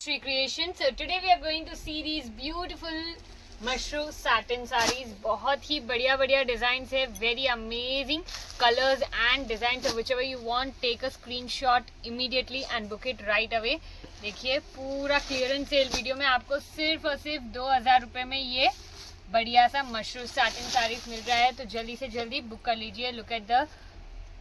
Sri Creation. So today we are going to see these beautiful mushroom satin sarees. बहुत ही बढ़िया बढ़िया designs है, very amazing colors and designs. So whichever you want, take a screenshot immediately and book it right away. देखिए पूरा clearance cell video में आपको सिर्फ और सिर्फ 2000 रुपये में ये बढ़िया सा मशरूम satin sarees मिल रहा है. तो जल्दी से जल्दी बुक कर लीजिए. Look at the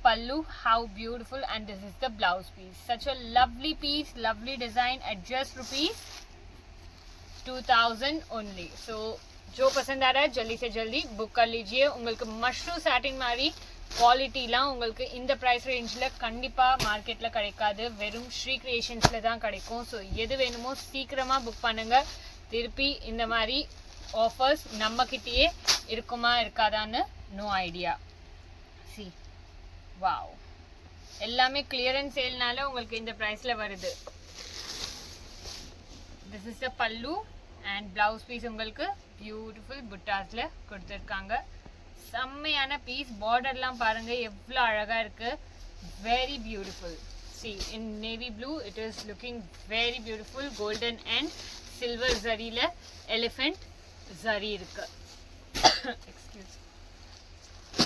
pallu, how beautiful, and this is the blouse piece. Such a lovely piece, lovely design at just rupees 2000 only. So जो पसंद आ रहा है जल्दी से जल्दी बुक कर लीजिए. உங்களுக்கு மஷ்ரூம் சாட்டின் மாதிரி குவாலிட்டிலாம் உங்களுக்கு இந்த ப்ரைஸ் ரேஞ்சில் கண்டிப்பாக மார்க்கெட்டில் கிடைக்காது. வெறும் ஸ்ரீ கிரியேஷன்ஸில் தான் கிடைக்கும். ஸோ எது வேணுமோ சீக்கிரமாக புக் பண்ணுங்கள். திருப்பி இந்த மாதிரி ஆஃபர்ஸ் நம்மக்கிட்டேயே இருக்குமா இருக்காதான்னு நோ ஐடியா. சி வாவ், எல்லாமே கிளியரன்ஸ் சேல்னால உங்களுக்கு இந்த ப்ரைஸில் வருது. This is the pallu and blouse piece உங்களுக்கு பியூட்டிஃபுல் புட்டாஸில் கொடுத்துருக்காங்க. செம்மையான பீஸ். பார்டர்லாம் பாருங்கள் எவ்வளோ அழகாக இருக்குது. Very beautiful. See in navy blue it is looking very beautiful. Golden and silver ஜரியில் எலிஃபெண்ட் ஜரி இருக்கு. एक्सक्यूज.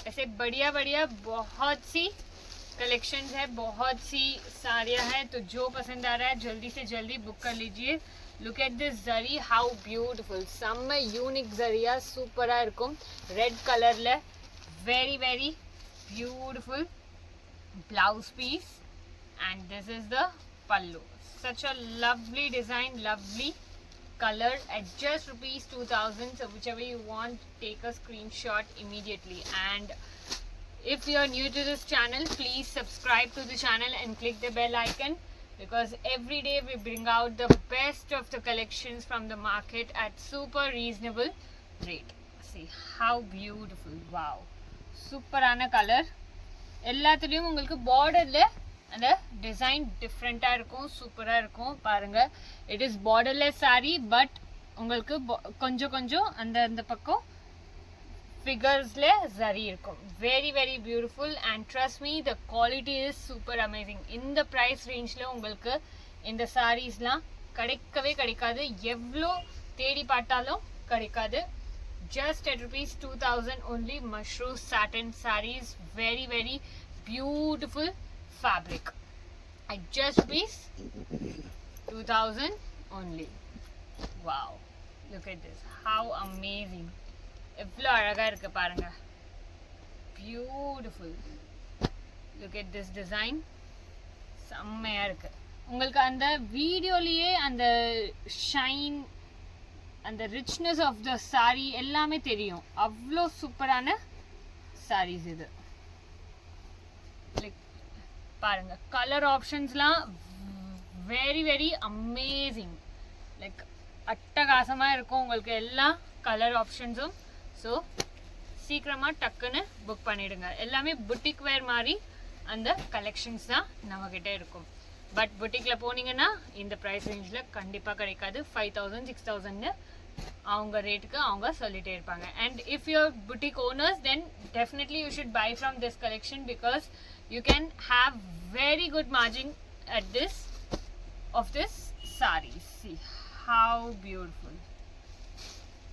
ऐसे बढ़िया बढ़िया बहुत सी कलेक्शंस है, बहुत सी साड़ियाँ हैं. तो जो पसंद आ रहा है जल्दी से जल्दी बुक कर लीजिए. Look at this zari, how beautiful. செம்ம யூனிக் ஜரியா சூப்பராக இருக்கும். ரெட் கலரில் very very beautiful blouse piece and this is the pallu. Such a lovely design, lovely color at just rupees 2000. So whichever you want, take a screenshot immediately. And if you are new to this channel, please subscribe to the channel and click the bell icon, because every day we bring out the best of the collections from the market at super reasonable rate. See how beautiful. Wow, சூப்பரான colour. எல்லாத்துலேயும் உங்களுக்கு பார்டரில் அந்த design டிஃப்ரெண்ட்டாக இருக்கும், சூப்பராக இருக்கும். பாருங்கள், it is borderless sorry, but உங்களுக்கு கொஞ்சம் கொஞ்சம் அந்த பக்கம் ஃபிகர்ஸில் ஜரி இருக்கும். Very very beautiful and trust me, the quality is super amazing. இந்த ப்ரைஸ் ரேஞ்சில் உங்களுக்கு இந்த சாரீஸ்லாம் கிடைக்கவே கிடைக்காது. எவ்வளோ தேடி பார்த்தாலும் கிடைக்காது. just at rupees 2000 only. Mushroom satin sarees, very very beautiful fabric at just rupees 2000 only. Wow, look at this, how amazing. எவ்வளோ அழகாக இருக்கு பாருங்க. Beautiful. Look at this design, செம்மையாக இருக்கு. உங்களுக்கு அந்த வீடியோலேயே அந்த ஷைன், அந்த ரிச்னஸ் ஆஃப் த சாரி எல்லாமே தெரியும். அவ்வளோ சூப்பரான சாரீஸ் இது. லைக் பாருங்க, கலர் ஆப்ஷன்ஸ்லாம் வெரி வெரி அமேசிங். லைக் அட்டகாசமாக இருக்கும் உங்களுக்கு எல்லா கலர் ஆப்ஷன்ஸும். ஸோ சீக்கிரமாக டக்குன்னு புக் பண்ணிவிடுங்க. எல்லாமே புட்டிக் வேர் மாதிரி அந்த கலெக்ஷன்ஸ் தான் நம்மக்கிட்ட இருக்கும். பட் புட்டிக்கில் போனீங்கன்னா இந்த ப்ரைஸ் ரேஞ்சில் கண்டிப்பாக கிடைக்காது. 5000 6000 அவங்க ரேட்டுக்கு அவங்க சொல்லிகிட்டே இருப்பாங்க. And if your boutique owners, then definitely you should buy from this collection, because you can have very good margin at this off this sarees. See how beautiful.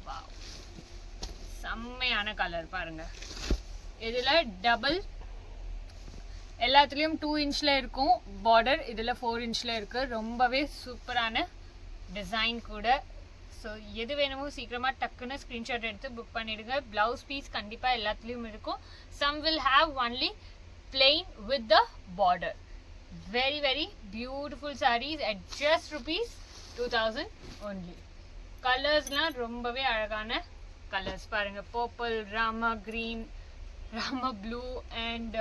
Wow, செம்மையான கலர் பாருங்க. இதில் டபுள், எல்லாத்துலேயும் 2 இன்ச்சில் இருக்கும் border, இதில் 4 இன்ச்சில் இருக்குது. ரொம்பவே சூப்பரான டிசைன் கூட. ஸோ எது வேணுமோ சீக்கிரமாக டக்குன்னு ஸ்க்ரீன்ஷாட் எடுத்து புக் பண்ணிவிடுங்க. ப்ளவுஸ் பீஸ் கண்டிப்பாக எல்லாத்துலேயும் இருக்கும். Some will have only plain with the border. Very very beautiful sarees at just rupees 2000 only. கலர்ஸ்லாம் ரொம்பவே அழகான கலர்ஸ் பாருங்கள். Purple, rama green, rama blue and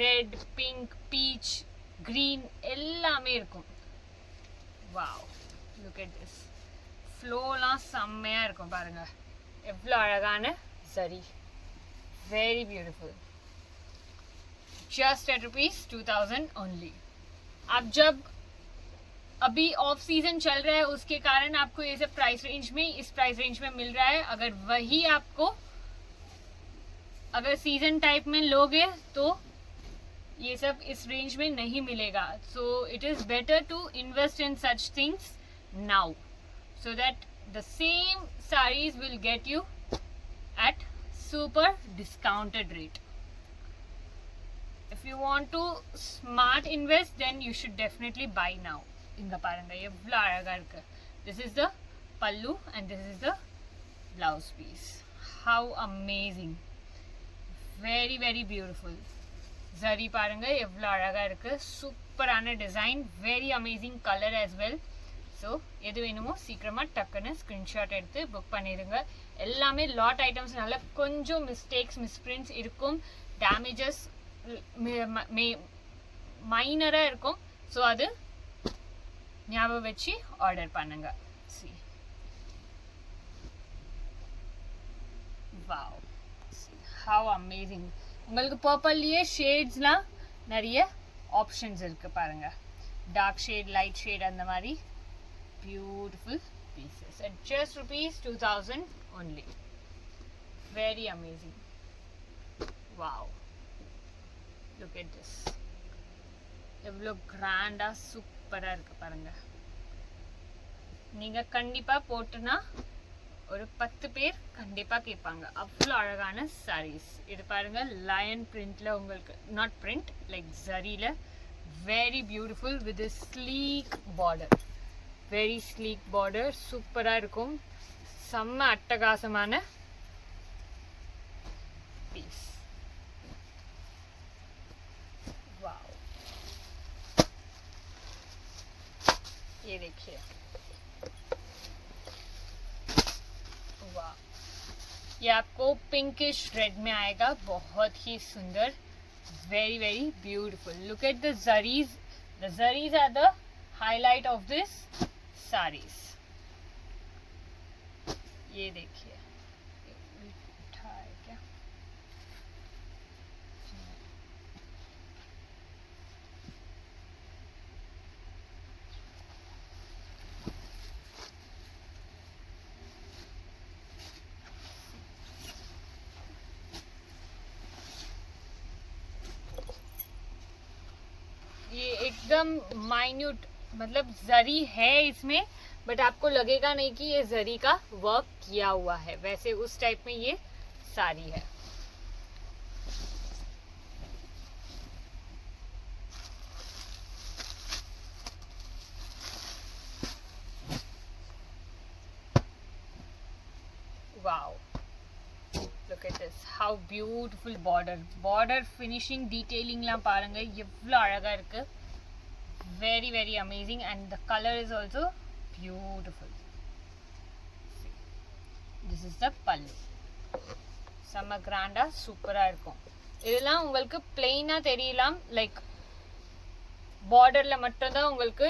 red, pink, peach, green எல்லாமே இருக்கும். Wow, look at this. ஃப்ளோலாம் செம்மையாக இருக்கும் பாருங்கள். எவ்வளோ அழகான சரி. Very beautiful. Just at rupees 2000 only. अब जब अभी ऑफ सीजन चल रहा है, उसके कारण आपको ये सब प्राइस रेंज में, इस प्राइस रेंज में मिल रहा है. अगर वही आपको अगर सीजन टाइप में लोगे तो ये सब इस रेंज में नहीं मिलेगा. So it is better to invest in such things now, so that the same sarees will get you at super discounted rate. If you want to smart invest, then you should definitely buy now. இங்க பாருங்க எவ்வளவு அழகா இருக்கு. This is the pallu and this is the blouse piece. How amazing. Very very beautiful. Zari பாருங்க எவ்வளவு அழகா இருக்கு. சூப்பரான design. Very amazing color as well. So எது வேணுமோ சீக்கிரமாக டக்குன்னு ஸ்க்ரீன்ஷாட் எடுத்து புக் பண்ணிடுங்க. எல்லாமே லாட் ஐட்டம்ஸ்னால கொஞ்சம் மிஸ்டேக்ஸ் மிஸ்பிரிண்ட்ஸ் இருக்கும், டேமேஜஸ் மைனராக இருக்கும். ஸோ அது ஞாபகம் வச்சு ஆர்டர் பண்ணுங்க. See. Wow. See how amazing. உங்களுக்கு பர்பிள்லயே ஷேட்ஸ்லாம் நிறைய ஆப்ஷன்ஸ் இருக்கு பாருங்க. டார்க் ஷேட், லைட் ஷேட் அந்த மாதிரி beautiful pieces at just rupees 2000 only. Very amazing. Wow. Look at this. எவ்வளோ கிராண்டா சூப்பரா இருக்கு பாருங்க. நீங்க கண்டிப்பா போட்டுனா ஒரு 10 பேர் கண்டிப்பா கேட்பாங்க. அவ்வளோ அழகான sarees. இது பாருங்க லயன் பிரிண்ட்ல உங்களுக்கு, நாட் பிரிண்ட் லைக் ஜரியில, very beautiful with this sleek border. Very sleek border. சூப்பரா இருக்கும். செம்ம அட்டகாசமான பீஸ். वाओ. ये देखिए. वाह. ये आपको पिंकिश रेड में आएगा. बहुत ही सुंदर. Very very beautiful. Look at the zaris. The zaris are the highlight of this sarees. ये देखिए उठा है क्या. ये एकदम माइन्यूट, मतलब जरी है इसमें, बट आपको लगेगा नहीं कि ये जरी का वर्क किया हुआ है. वैसे उस टाइप में ये साड़ी है. Wow. Look at this. How beautiful border. Border finishing detailing லாம் பாருங்க எவ்வளவு அழகா இருக்கு. Very very amazing, and the color is also beautiful. See. This is the pallu. செம்ம கிராண்டா சூப்பரா இருக்கும். இதெல்லாம் உங்களுக்கு பிளெயினா தெரியலாம், லைக் பார்டர்ல மட்டும் தான் உங்களுக்கு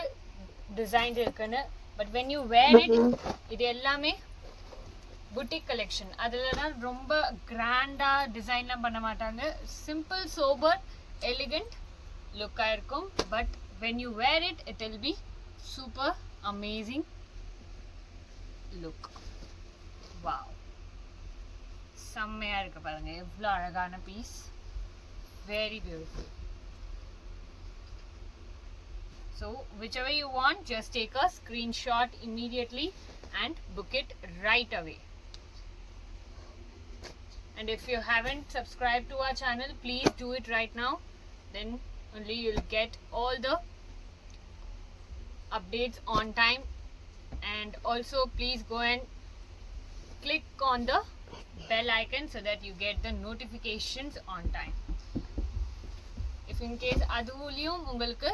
டிசைன்ஸ் இருக்குன்னு. But when you wear it, இது எல்லாமே boutique collection. அதில் தான் ரொம்ப கிராண்டா டிசைன்லாம் பண்ண மாட்டாங்க. சிம்பிள் சோபர் எலிகண்ட் லுக்காக இருக்கும். But when you wear it, it will be super amazing look. Wow. செம்மையா இருக்கு பாருங்க எவ்வளோ அழகான piece. Very beautiful. So whichever you want, just take a screenshot immediately and book it right away. And if you haven't subscribed to our channel, please do it right now. Then only you'll get all the updates on time. And also please go and click on the bell icon so that you get the notifications on time. If in case அதுலயும் உங்களுக்கு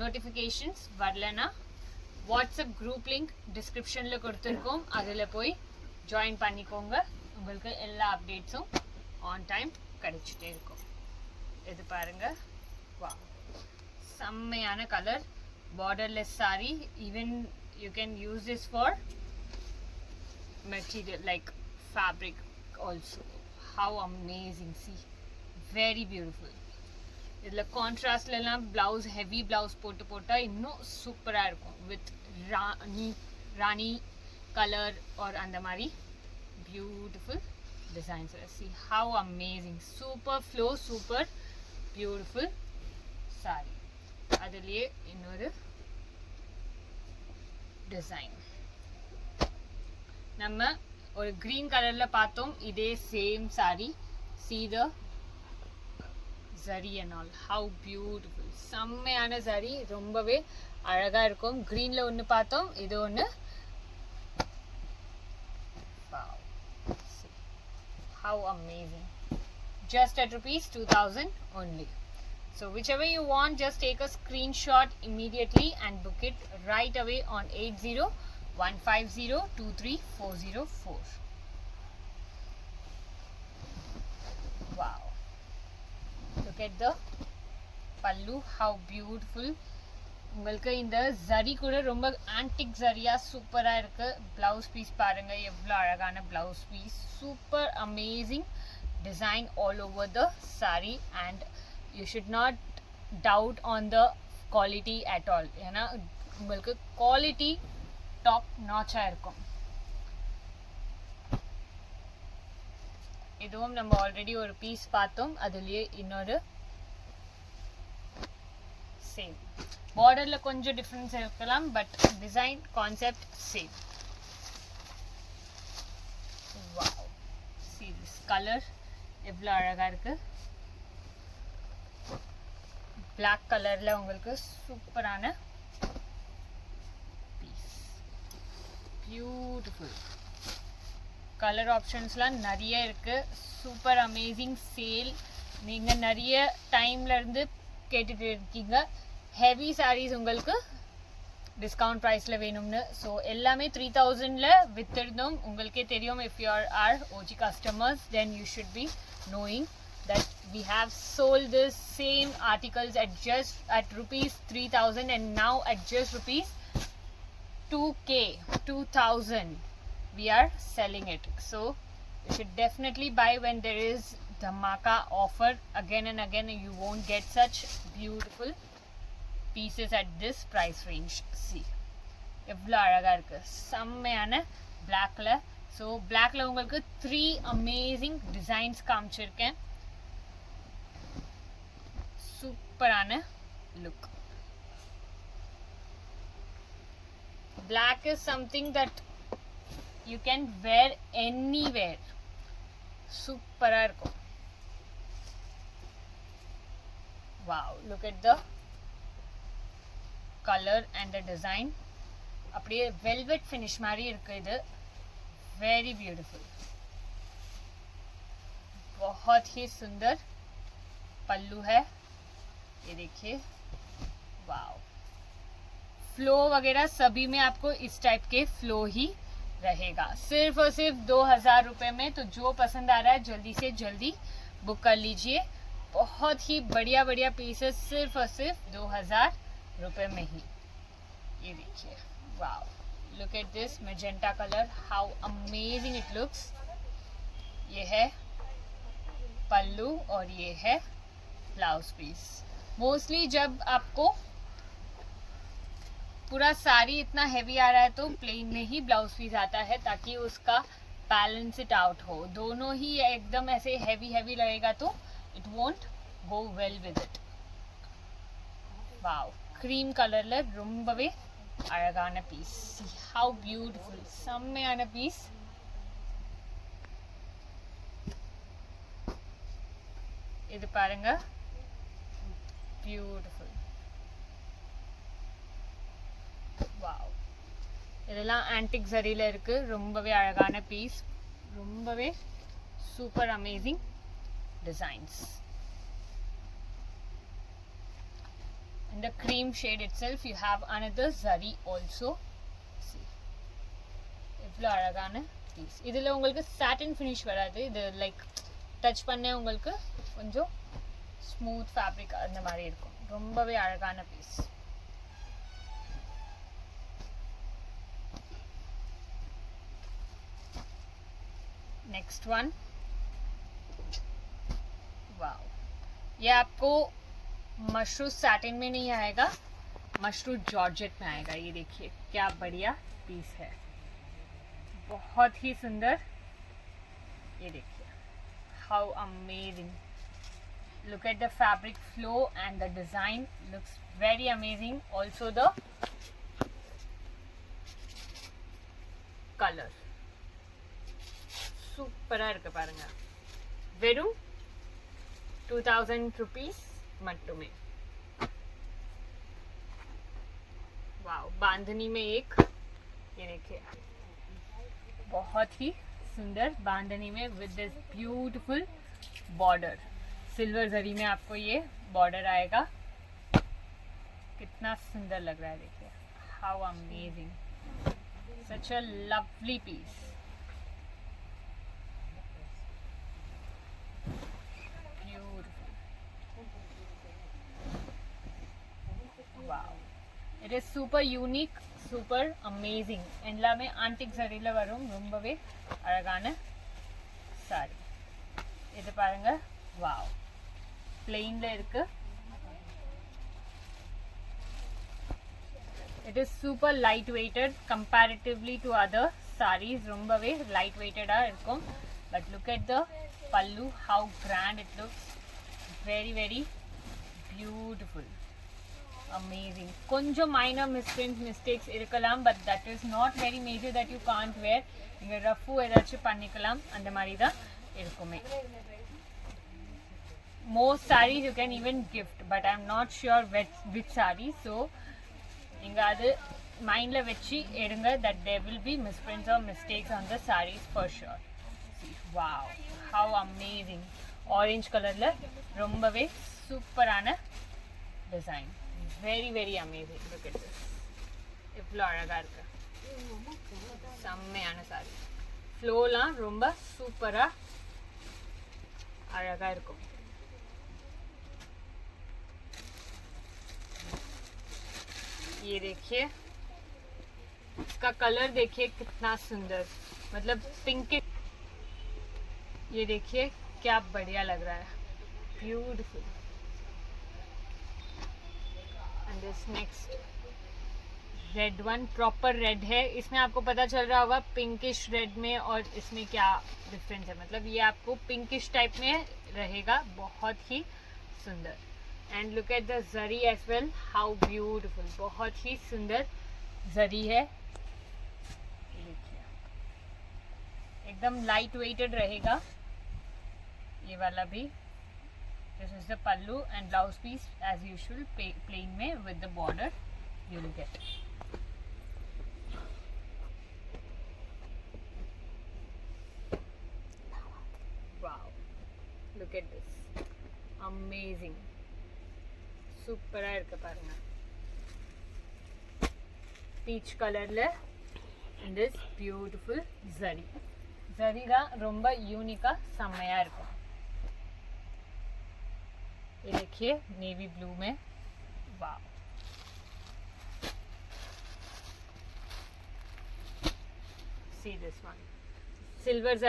notifications வரலனா, WhatsApp group link டிஸ்கிரிப்ஷன்ல கொடுத்துருக்கோம், அதில் போய் join பண்ணிக்கோங்க. உங்களுக்கு எல்லா அப்டேட்ஸும் ஆன் டைம் கிடைச்சிட்டே இருக்கும். இது பாருங்க. வா, செம்மையான colour. borderless saree. Even you can use this for material like fabric also. How amazing. See, very beautiful. இதுல கான்ட்ராஸ்ட்ல எல்லாம் பிளவுஸ், ஹெவி பிளவுஸ் போட்டா இன்னும் சூப்பரா இருக்கும். வித் ராணி கலர் ஆர் அந்த மாதிரி beautiful designs. See how amazing. Super flow, super beautiful sorry. அதுலயே இன்னொரு டிசைன். நம்ம ஒரு green கலர்ல பார்த்தோம், இதே same sorry. see the zari and all, how beautiful. செம்மையான zari, ரொம்பவே அழகா இருக்கும். greenல ஒன்னு பார்த்தோம், இது ஒன்னு. wow, see how amazing. just at rupees 2000 only. So whichever you want, just take a screenshot immediately and book it right away on 8015023404. Wow, look at the pallu, how beautiful. உங்களுக்கு இந்த ஜரி கூட ரொம்ப ஆன்டிக் ஜரியா சூப்பரா இருக்கு. Blouse piece பாருங்க, எவ்வளவு அழகான blouse piece. Super amazing design all over the saree, and you should not doubt on the quality at all. ஏன்னா உங்களுக்கு குவாலிட்டி டாப் நாச்சா இருக்கும். இதுவும் நம்ம ஆல்ரெடி ஒரு பீஸ் பார்த்தோம், அதுலயே இன்னொரு சேம். பார்டர்ல கொஞ்சம் டிஃபரன்ஸ் இருக்கலாம், but design concept same. Wow, see this color எவ்வளவு அழகா இருக்கு. black கலர்ல உங்களுக்கு சூப்பரான பீஸ். பியூட்டிஃபுல் கலர் ஆப்ஷன்ஸ்லாம் நிறைய இருக்கு. Super amazing sale. நீங்க நிறைய டைம்ல இருந்து கேட்டுட்டு இருக்கீங்க ஹெவி சாரீஸ் உங்களுக்கு டிஸ்கவுண்ட் ப்ரைஸில் வேணும்னு. ஸோ எல்லாமே 3000ல வித்திருந்தோம். உங்களுக்கே தெரியும், if you are OG customers, then you should be knowing that we have sold this same articles at rupees 3000, and now at just rupees 2k 2000 we are selling it. So you should definitely buy when there is dhamaka offer. Again and again you won't get such beautiful pieces at this price range. see எவ்வளவு அழகா இருக்கு, செம்மையான blackல. So blackல உங்களுக்கு 3 amazing designs காமிச்சிருக்கேன். சூப்பரான look. black is something that you can wear anywhere. சூப்பரா இருக்கும். wow, look at the color and the design. அப்படியே velvet finish மாதிரி இருக்கு. இது very beautiful, बहुत ही सुंदर पल्लू है. ये देखिए, वाओ. फ्लो वगैरह सभी में आपको इस टाइप के फ्लो ही रहेगा, सिर्फ और सिर्फ 2000 रुपए में. तो जो पसंद आ रहा है जल्दी से जल्दी बुक कर लीजिए. बहुत ही बढ़िया बढ़िया पीसेस सिर्फ और सिर्फ 2000 रुपए में ही. ये देखिए, wow, look at this magenta colour, how amazing it looks. ये है पल्लू और ये है ब्लाउज पीस. मोस्टली जब आपको पूरा साड़ी इतना हेवी आ रहा है तो प्लेन में ही ब्लाउज पीस आता है, ताकि उसका बैलेंस इट आउट हो. दोनों ही एकदम ऐसे हेवी हेवी लगेगा तो it won't go well with it. Wow, cream colour ரொம்பவே அழகான பீஸ். see how beautiful, செம்மையான பீஸ். இது பாருங்க, பியூட்டிஃபுல். வாவ், இதெல்லாம் ஆன்டிக் ஜரியில இருக்கு. ரொம்பவே அழகான பீஸ், ரொம்பவே super amazing designs. In the cream shade itself you have another zari also. see எவ்வளவு அழகான பீஸ். இதுல உங்களுக்கு satin finish வராது. இது லைக் டச் பண்ண உங்களுக்கு கொஞ்சம் ஸ்மூத் ஃபேப்ரிக் அந்த மாதிரி இருக்கும். ரொம்பவே அழகான பீஸ். नेक्स्ट वन, वाओ, ये आपको मशरू सैटिन में नहीं आएगा, मशरू जॉर्जेट में आएगा. ये देखिए क्या बढ़िया पीस है, बहुत ही सुंदर. ये देखिए how amazing. Look at the fabric flow and the design looks very amazing. Also the color சூப்பரா இருக்கு பாருங்க. வெறும் 2000 rupees மட்டுமே. वाओ, बांधनी में एक ये देखिए बहुत ही सुंदर बांधनी में with this beautiful border. Silver zari में आपको ये बॉर्डर आएगा. कितना सुंदर लग रहा है देखिए. How amazing. Such a lovely piece. Beautiful. Wow, it is super unique, super amazing. எல்லாமே ஆன்டிக் சரியில வரும். ரொம்பவே அழகான சாரி. இது பாருங்க. வாவ், பிளெயின்ல இருக்கு. It is super light weighted comparatively to other sarees. ரொம்பவே light weighted இருக்கும். But look at the pallu, how grand it looks. Very very beautiful. Amazing. கொஞ்சம் minor mistakes இருக்கலாம், but that is not very major that you can't wear. நீங்க rough ஏதாச்சும் பண்ணிக்கலாம், அந்த மாதிரி தான் இருக்குமே. Most sarees you can even gift, but I'm not sure which saree. So நீங்க அது மைண்ட்ல வச்சு எடுங்க, that there will be misprints or mistakes on the sarees for sure. See, wow, how amazing. Orange colorல ரொம்பவே சூப்பரான design. Very very amazing. Look at this. இவ்வளோ அழகா இருக்கு. செம்மையான சாரி. ஃப்ளோலாம் ரொம்ப சூப்பரா அழகா இருக்கும். ये देखिए, इसका कलर देखिए कितना सुंदर, मतलब पिंक. ये देखिए क्या बढ़िया लग रहा है. Beautiful. And this next red one, proper red है. इसमें आपको पता चल रहा होगा पिंकिश रेड में और इसमें क्या डिफरेंस है. मतलब ये आपको पिंकिश टाइप में रहेगा. बहुत ही सुंदर. And look at the zari as well, how beautiful. बहुत ही सुंदर जरी है. देखिए एकदम लाइट वेटेड रहेगा ये वाला भी. This is the pallu and blouse piece as usual plain में with the border you will get. Wow, look at this. Amazing. சூப்பரா இருக்கு பாருங்க. பீச் கலர்ல in this beautiful zari. zari தான் ரொம்ப யூனிக்கா செம்மையா இருக்கும். ये देखिए नेवी ब्लू में. वाव, see this one. சில்வர்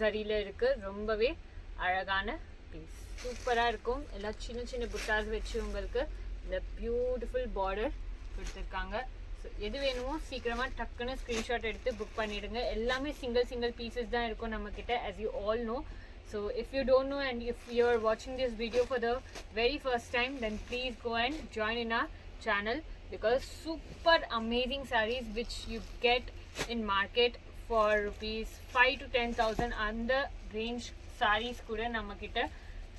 ஜரியில இருக்கு. ரொம்பவே அழகான பீஸ். சூப்பரா இருக்கும். எல்லாம் சின்ன சின்ன புட்டாஸ் வச்சு உங்களுக்கு இந்த பியூட்டிஃபுல் பார்டர் கொடுத்துருக்காங்க. ஸோ எது வேணுமோ சீக்கிரமா டக்குன்னு ஸ்க்ரீன்ஷாட் எடுத்து புக் பண்ணிடுங்க. எல்லாமே சிங்கிள் பீசஸ் தான் இருக்கும் நம்ம கிட்ட, as you all know. So if you don't know and if you're watching this video for the very first time, then please go and join in our channel, because super amazing sarees which you get in market for rupees 5 to 10,000 அந்த range sarees கூட நம்ம கிட்ட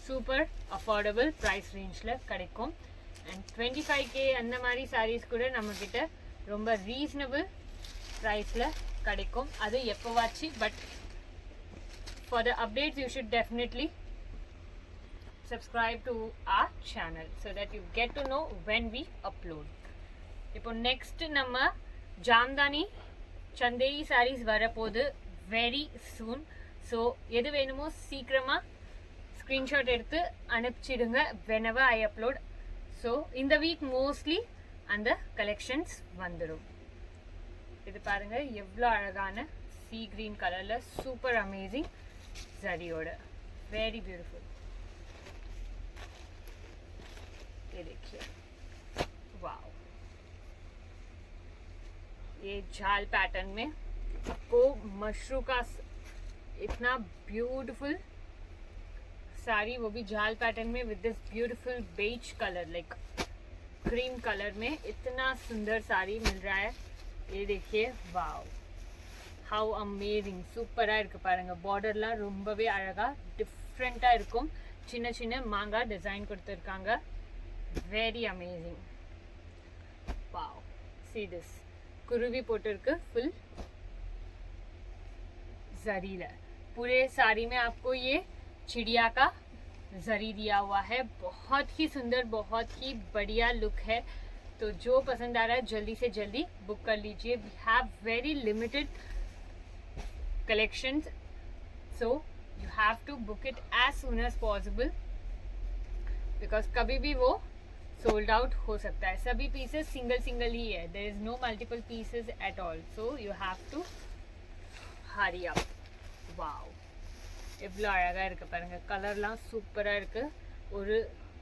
super affordable price rangeல கிடைக்கும். and 25k அந்த மாதிரி sarees கூட நம்ம கிட்ட ரொம்ப reasonable priceல கிடைக்கும். அது எப்பவாச்சு. But for the updates you should definitely subscribe to our channel so that you get to know when we upload. இப்போ next நம்ம ஜாம்தானி சந்தேரி sarees வரப்போகுது very soon. so எது வேணுமோ சீக்கிரமா screenshot எடுத்து அனுப்பிச்சிடுங்க whenever I upload. so இந்த week mostly அந்த collections வந்துடும். இது பாருங்க எவ்வளோ அழகான sea green கலர்ல super amazing zariயோட. very beautiful. ये देखिए, वाओ, ये जाल पैटर्न में आपको मशरू का इतना ब्यूटीफुल साड़ी, वो भी जाल पैटर्न में with this beautiful beige colour, like cream colour में इतना सुंदर साड़ी मिल रहा है. ये देखिए, वाव, how amazing, சூப்பரா இருக்கு பாருங்க. பார்டர்லாம் ரொம்பவே அழகா டிஃப்ரெண்டா இருக்கும். சின்ன சின்ன மாங்கா டிசைன் கொடுத்துருக்காங்க. Very amazing. Wow, see this, குருவி போட்டிருக்கு फुल जरी है. पूरे साड़ी में आपको ये चिड़िया का जरी दिया हुआ है. बहुत ही सुंदर, बहुत ही बढ़िया लुक है. तो जो पसंद आ रहा है जल्दी से जल्दी बुक कर लीजिए. We have very limited collections, so you have to book it as soon as possible because कभी भी वो sold out हो सकता है. सभी pieces single ही है. there is no multiple pieces at all, so you have to hurry up. wow, எவ்வளோ அழகா இருக்கு பாருங்க. கலர்லாம் சூப்பரா இருக்கு. ஒரு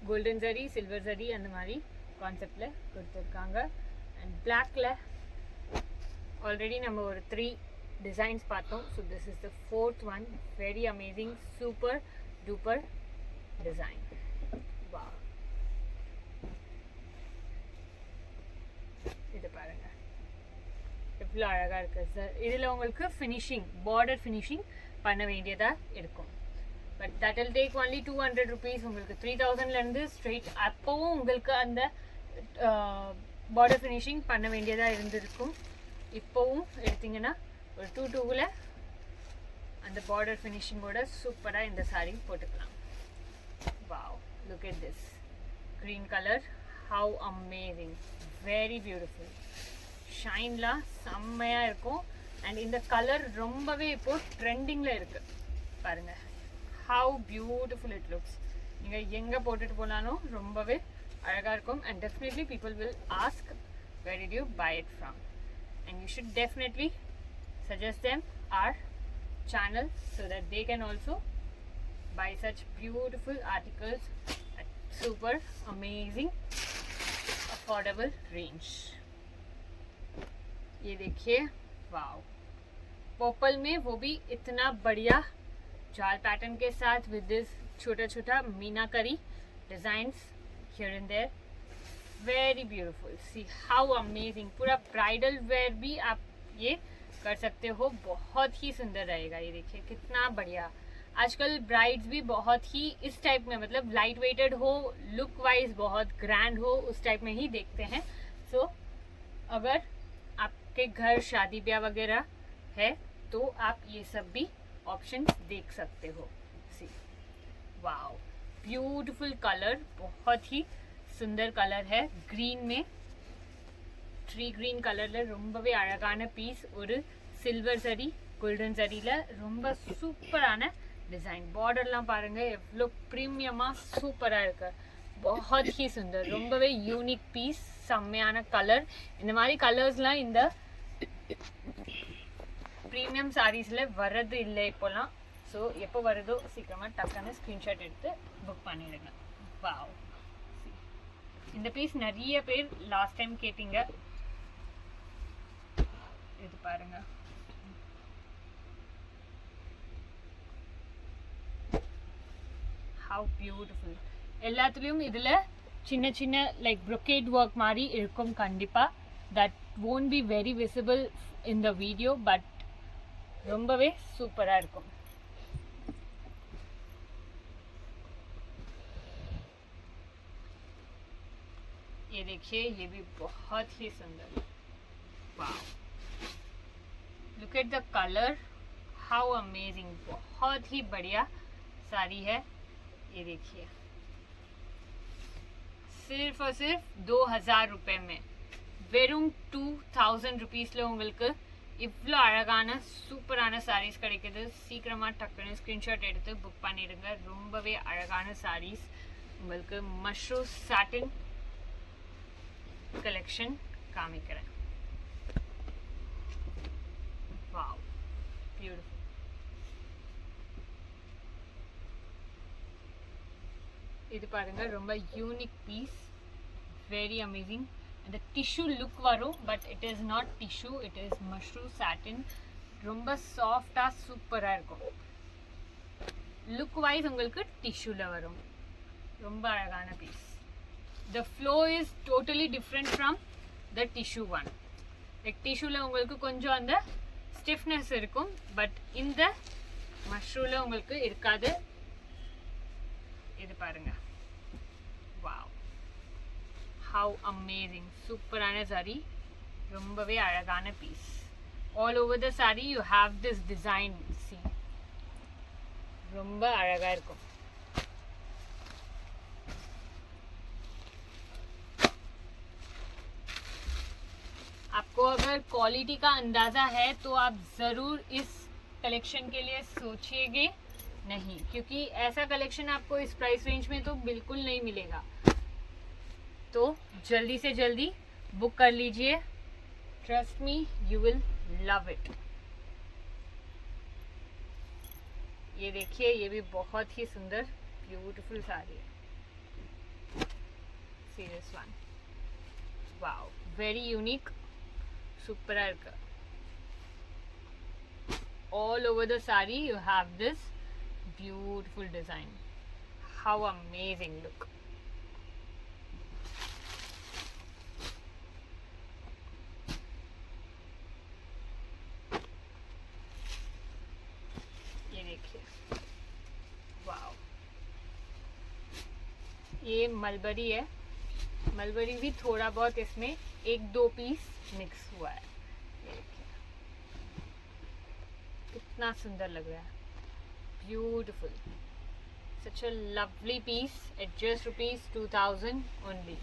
கோல்டன் ஜரி, சில்வர் ஜரி அந்த மாதிரி கான்செப்ட்ல கொடுத்துருக்காங்க. அண்ட் பிளாக்ல ஆல்ரெடி நம்ம ஒரு 3 डिजाइन्स पाता हूँ. So this is the 4th one. Very amazing, super duper design. वाह, இது பாருங்க எவ்வளோ அழகா இருக்கு சார். இதில் உங்களுக்கு ஃபினிஷிங், பார்டர் ஃபினிஷிங் பண்ண வேண்டியதா இருக்கும். But that will take only 200 rupees. உங்களுக்கு 3000லேருந்து ஸ்ட்ரெயிட் அப்போவும் உங்களுக்கு அந்த பார்டர் ஃபினிஷிங் பண்ண வேண்டியதா இருந்திருக்கும். இப்போவும் எடுத்தீங்கன்னா ஒரு 2-2ல அந்த பார்டர் ஃபினிஷிங்கோட சூப்பராக இந்த சாரீ போட்டுக்கலாம். Wow, look at this green colour, how amazing, very beautiful. ஷைன்லாம் செம்மையாக இருக்கும். அண்ட் இந்த கலர் ரொம்பவே இப்போ ட்ரெண்டிங்கில் இருக்குது பாருங்கள். How beautiful it looks. நீங்கள் எங்கே போட்டுட்டு போனாலும் ரொம்பவே அழகாக இருக்கும். And definitely people will ask where did you buy it from. And you should definitely suggest them our channel so that they can also buy such beautiful articles at super amazing affordable range. ये देखिए, वाव, purple में वो भी इतना बढ़िया जाल pattern के साथ with this छोटा छोटा मीनाकारी designs here and there. very beautiful. see how amazing. पूरा ब्राइडल वेयर भी आप ये कर सकते हो. बहुत ही सुंदर रहेगा. ये देखिए कितना बढ़िया. आजकल ब्राइड्स भी बहुत ही इस टाइप में, मतलब लाइट वेटेड हो, लुक वाइज बहुत ग्रैंड हो, उस टाइप में ही देखते हैं. सो अगर आपके घर शादी ब्याह वगैरह है तो आप ये सब भी ऑप्शंस देख सकते हो. सी वाओ, ब्यूटीफुल कलर, बहुत ही सुंदर कलर है. ग्रीन में ட்ரீ க்ரீன் கலரில் ரொம்பவே அழகான பீஸ். ஒரு சில்வர் ஜரி, கோல்டன் ஜரியில் ரொம்ப சூப்பரான டிசைன். பார்டர்லாம் பாருங்கள் எவ்வளோ ப்ரீமியமாக சூப்பராக இருக்கு. बहुत ही सुंदर, ரொம்பவே யூனிக் பீஸ். செம்மையான கலர். இந்த மாதிரி கலர்ஸ்லாம் இந்த ப்ரீமியம் சாரீஸில் வர்றது இல்லை இப்போலாம். ஸோ எப்போ வருதோ சீக்கிரமாக டக்குன்னு ஸ்க்ரீன்ஷாட் எடுத்து புக் பண்ணிடுங்க. வாவ், இந்த பீஸ் நிறைய பேர் லாஸ்ட் டைம் கேட்டீங்க. இது பாருங்க, how beautiful. எல்லாத்துலயும் இதுல சின்ன சின்ன லைக் brocade work மாதிரி இருக்கும் கண்டிப்பா. that won't be very visible in the video, but ரொம்பவே சூப்பரா இருக்கும். ये देखिए, ये भी बहुत ही सुंदर. Wow, look at the colour, how amazing. बहुत ही बढ़िया साड़ी है. ये देखिए, सिर्फ और सिर्फ 2000 रुपये में, வெறும் 2000 rupeesல உங்களுக்கு இவ்வளோ அழகான சூப்பரான சாரீஸ் கிடைக்குது. சீக்கிரமாக டக்குன்னு ஸ்க்ரீன்ஷாட் எடுத்து புக் பண்ணிடுங்க. ரொம்பவே அழகான சாரீஸ். உங்களுக்கு மஷ்ரூம் சாட்டின் கலெக்ஷன் காமிக்கிறேன். Wow, beautiful. இது பாருங்க, ரொம்ப யூனிக் பீஸ், வெரி அமேசிங். இந்த டிஷ்யூ லுக் வரும், but it is not tissue, it is mushroom satin. ரொம்ப சாஃப்டாக சூப்பராக இருக்கும். லுக் வைஸ் உங்களுக்கு டிஷ்யூல வரும். ரொம்ப அழகான piece. The flow is totally different from the tissue one. Like tissue உங்களுக்கு கொஞ்சம் அந்த stiffness இருக்கும், பட் இந்த மஷ்ரூல உங்களுக்கு இருக்காது. இது பாருங்க. Wow. How amazing. சூப்பரான saree. ரொம்பவே அழகான piece. All over the saree you have this design. See. ரொம்ப அழகா இருக்கும். आपको अगर क्वालिटी का अंदाज़ा है तो आप ज़रूर इस कलेक्शन के लिए सोचिएगा नहीं, क्योंकि ऐसा कलेक्शन आपको इस प्राइस रेंज में तो बिल्कुल नहीं मिलेगा. तो जल्दी से जल्दी बुक कर लीजिए. Trust me, you will love it. ये देखिए, ये भी बहुत ही सुंदर ब्यूटीफुल साड़ी है. Serious one. Wow, very unique. Super irka. All over the saree you have this beautiful design. How amazing. Look. ये देखिए. वाओ. ये मलबरी है. मलबरी भी थोड़ा बहुत इसमें एक दो पीस मिक्स हुआ है. कितना सुंदर लग रहा है. Beautiful. Such a lovely piece at just rupees 2000 only.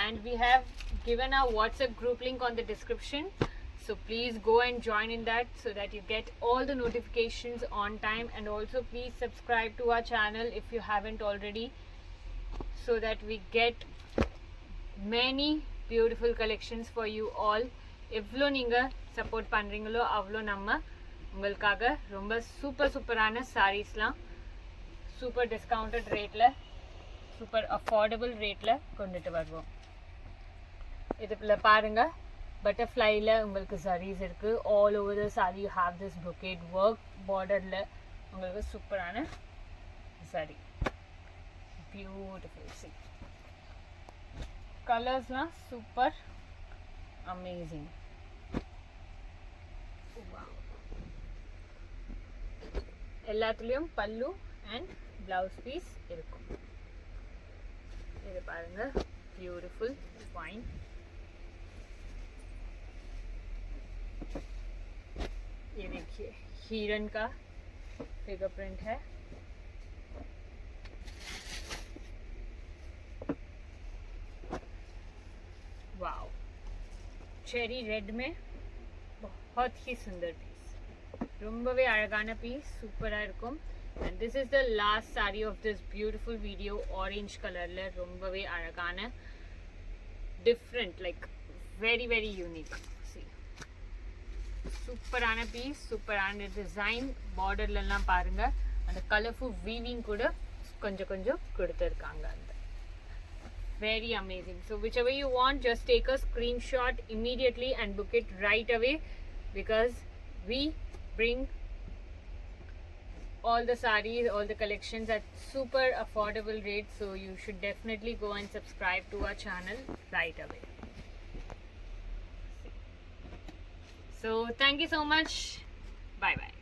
And we have given our WhatsApp group link on the description. So please go and join in that so that you get all the notifications on time. And also please subscribe to our channel if you haven't already, so that we get many beautiful collections for you all. எவ்வளோ நீங்கள் support பண்ணுறீங்களோ அவ்வளோ நம்ம உங்களுக்காக ரொம்ப சூப்பரான சாரீஸ்லாம் super discounted ரேட்டில், சூப்பர் அஃபோர்டபுள் ரேட்டில் கொண்டுட்டு வருவோம். இதில் பாருங்கள், பட்டர்ஃப்ளைல உங்களுக்கு சாரீஸ் இருக்குது. All over the sari you have this brocade work. பார்டரில் உங்களுக்கு சூப்பரான சாரி. பியூட்டிஃபுல். சி கலர்ஸ்லாம் சூப்பர் அமேசிங். எல்லாத்துலேயும் பல்லு அண்ட் பிளவுஸ் பீஸ் இருக்கும். இது பாருங்க, பியூட்டிஃபுல் ஃபைன். ये देखिए, हिरन का फिगर प्रिंट है. वाओ, चेरी रेड में बहुत ही सुंदर पीस. ரொம்பவே அழகான பீஸ். சூப்பராக இருக்கும். and this is the last saree of this beautiful video. orange கலரில் ரொம்பவே அழகான, different, like very very unique. see, சூப்பரான பீஸ், சூப்பரான டிசைன். பார்டர்லாம் பாருங்க, அந்த கலர்ஃபுல் வீவிங் கூட கொஞ்சம் கொஞ்சம் கொடுத்துருக்காங்க. அந்த very amazing. So whichever you want, just take a screenshot immediately and book it right away, because we bring all the sarees, all the collections at super affordable rates. So you should definitely go and subscribe to our channel right away. So thank you so much. Bye bye.